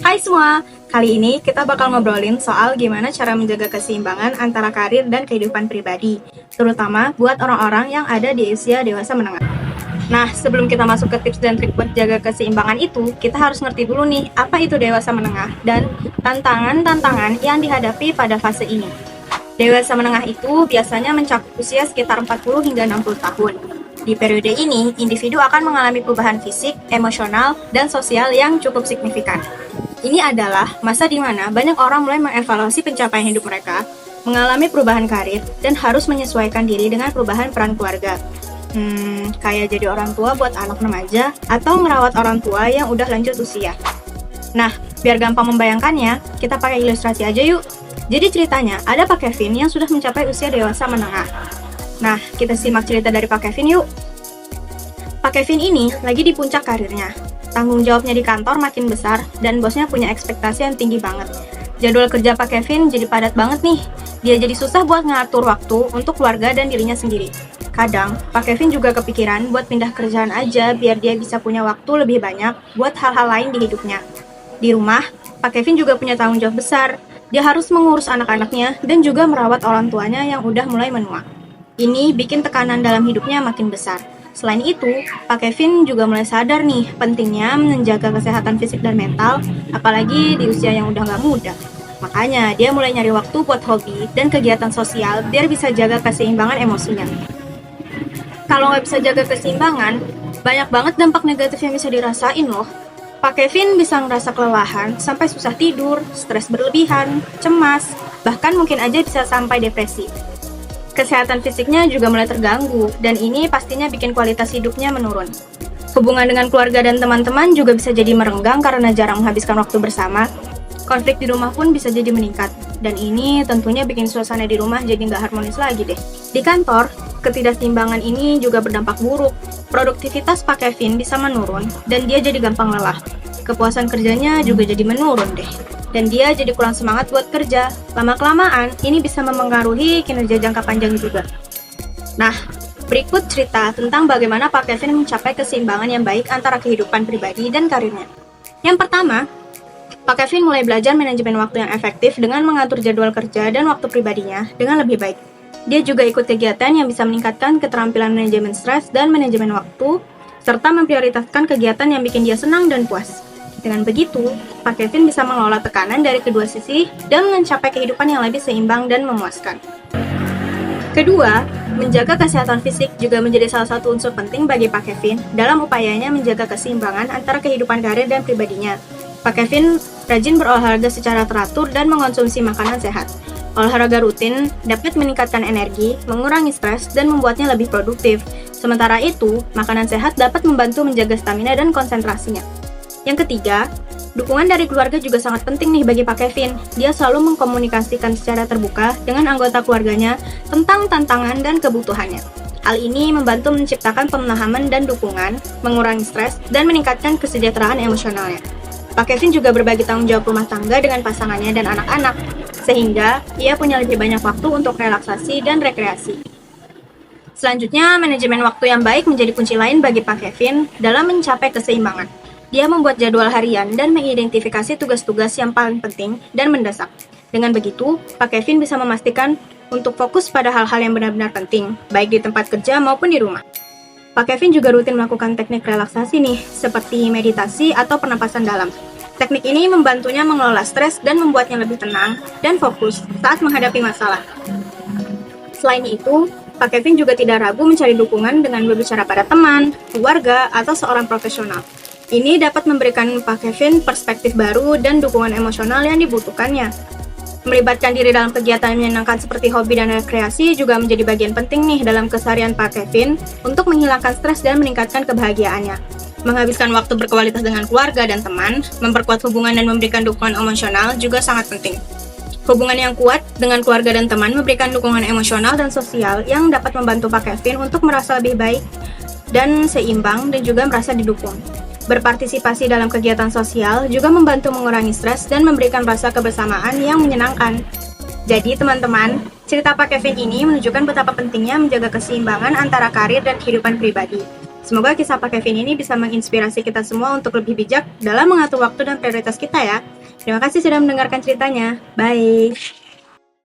Hai semua, kali ini kita bakal ngobrolin soal gimana cara menjaga keseimbangan antara karir dan kehidupan pribadi, terutama buat orang-orang yang ada di usia dewasa menengah. Nah, sebelum kita masuk ke tips dan trik buat jaga keseimbangan itu, kita harus ngerti dulu nih, apa itu dewasa menengah dan tantangan-tantangan yang dihadapi pada fase ini. Dewasa menengah itu biasanya mencakup usia sekitar 40 hingga 60 tahun. Di periode ini, individu akan mengalami perubahan fisik, emosional, dan sosial yang cukup signifikan. Ini adalah masa di mana banyak orang mulai mengevaluasi pencapaian hidup mereka, mengalami perubahan karir, dan harus menyesuaikan diri dengan perubahan peran keluarga. Kayak jadi orang tua buat anak remaja, atau merawat orang tua yang udah lanjut usia. Nah, biar gampang membayangkannya, kita pakai ilustrasi aja yuk. Jadi ceritanya, ada Pak Kevin yang sudah mencapai usia dewasa menengah. Nah, kita simak cerita dari Pak Kevin yuk. Pak Kevin ini lagi di puncak karirnya. Tanggung jawabnya di kantor makin besar, dan bosnya punya ekspektasi yang tinggi banget. Jadwal kerja Pak Kevin jadi padat banget nih. Dia jadi susah buat ngatur waktu untuk keluarga dan dirinya sendiri. Kadang, Pak Kevin juga kepikiran buat pindah kerjaan aja biar dia bisa punya waktu lebih banyak buat hal-hal lain di hidupnya. Di rumah, Pak Kevin juga punya tanggung jawab besar. Dia harus mengurus anak-anaknya dan juga merawat orang tuanya yang udah mulai menua. Ini bikin tekanan dalam hidupnya makin besar. Selain itu, Pak Kevin juga mulai sadar nih pentingnya menjaga kesehatan fisik dan mental, apalagi di usia yang udah gak muda. Makanya dia mulai nyari waktu buat hobi dan kegiatan sosial biar bisa jaga keseimbangan emosinya. Kalau nggak bisa jaga keseimbangan, banyak banget dampak negatif yang bisa dirasain loh. Pak Kevin bisa ngerasa kelelahan sampai susah tidur, stres berlebihan, cemas, bahkan mungkin aja bisa sampai depresi. Kesehatan fisiknya juga mulai terganggu, dan ini pastinya bikin kualitas hidupnya menurun. Hubungan dengan keluarga dan teman-teman juga bisa jadi merenggang karena jarang menghabiskan waktu bersama. Konflik di rumah pun bisa jadi meningkat, dan ini tentunya bikin suasana di rumah jadi nggak harmonis lagi deh. Di kantor, ketidakseimbangan ini juga berdampak buruk. Produktivitas Pak Kevin bisa menurun, dan dia jadi gampang lelah. Kepuasan kerjanya juga jadi menurun deh. Dan dia jadi kurang semangat buat kerja. Lama-kelamaan, ini bisa mempengaruhi kinerja jangka panjang juga. Nah, berikut cerita tentang bagaimana Pak Kevin mencapai keseimbangan yang baik antara kehidupan pribadi dan karirnya. Yang pertama, Pak Kevin mulai belajar manajemen waktu yang efektif dengan mengatur jadwal kerja dan waktu pribadinya dengan lebih baik. Dia juga ikut kegiatan yang bisa meningkatkan keterampilan manajemen stres dan manajemen waktu, serta memprioritaskan kegiatan yang bikin dia senang dan puas. Dengan begitu, Pak Kevin bisa mengelola tekanan dari kedua sisi dan mencapai kehidupan yang lebih seimbang dan memuaskan. Kedua, menjaga kesehatan fisik juga menjadi salah satu unsur penting bagi Pak Kevin dalam upayanya menjaga keseimbangan antara kehidupan karir dan pribadinya. Pak Kevin rajin berolahraga secara teratur dan mengonsumsi makanan sehat. Olahraga rutin dapat meningkatkan energi, mengurangi stres, dan membuatnya lebih produktif. Sementara itu, makanan sehat dapat membantu menjaga stamina dan konsentrasinya. Yang ketiga, dukungan dari keluarga juga sangat penting nih bagi Pak Kevin. Dia selalu mengkomunikasikan secara terbuka dengan anggota keluarganya tentang tantangan dan kebutuhannya. Hal ini membantu menciptakan pemahaman dan dukungan, mengurangi stres, dan meningkatkan kesejahteraan emosionalnya. Pak Kevin juga berbagi tanggung jawab rumah tangga dengan pasangannya dan anak-anak, sehingga ia punya lebih banyak waktu untuk relaksasi dan rekreasi. Selanjutnya, manajemen waktu yang baik menjadi kunci lain bagi Pak Kevin dalam mencapai keseimbangan. Dia membuat jadwal harian dan mengidentifikasi tugas-tugas yang paling penting dan mendesak. Dengan begitu, Pak Kevin bisa memastikan untuk fokus pada hal-hal yang benar-benar penting, baik di tempat kerja maupun di rumah. Pak Kevin juga rutin melakukan teknik relaksasi nih, seperti meditasi atau pernapasan dalam. Teknik ini membantunya mengelola stres dan membuatnya lebih tenang dan fokus saat menghadapi masalah. Selain itu, Pak Kevin juga tidak ragu mencari dukungan dengan berbicara pada teman, keluarga, atau seorang profesional. Ini dapat memberikan Pak Kevin perspektif baru dan dukungan emosional yang dibutuhkannya. Melibatkan diri dalam kegiatan yang menyenangkan seperti hobi dan rekreasi juga menjadi bagian penting nih dalam keseharian Pak Kevin untuk menghilangkan stres dan meningkatkan kebahagiaannya. Menghabiskan waktu berkualitas dengan keluarga dan teman, memperkuat hubungan dan memberikan dukungan emosional juga sangat penting. Hubungan yang kuat dengan keluarga dan teman memberikan dukungan emosional dan sosial yang dapat membantu Pak Kevin untuk merasa lebih baik dan seimbang dan juga merasa didukung. Berpartisipasi dalam kegiatan sosial juga membantu mengurangi stres dan memberikan rasa kebersamaan yang menyenangkan. Jadi teman-teman, cerita Pak Kevin ini menunjukkan betapa pentingnya menjaga keseimbangan antara karir dan kehidupan pribadi. Semoga kisah Pak Kevin ini bisa menginspirasi kita semua untuk lebih bijak dalam mengatur waktu dan prioritas kita ya. Terima kasih sudah mendengarkan ceritanya. Bye.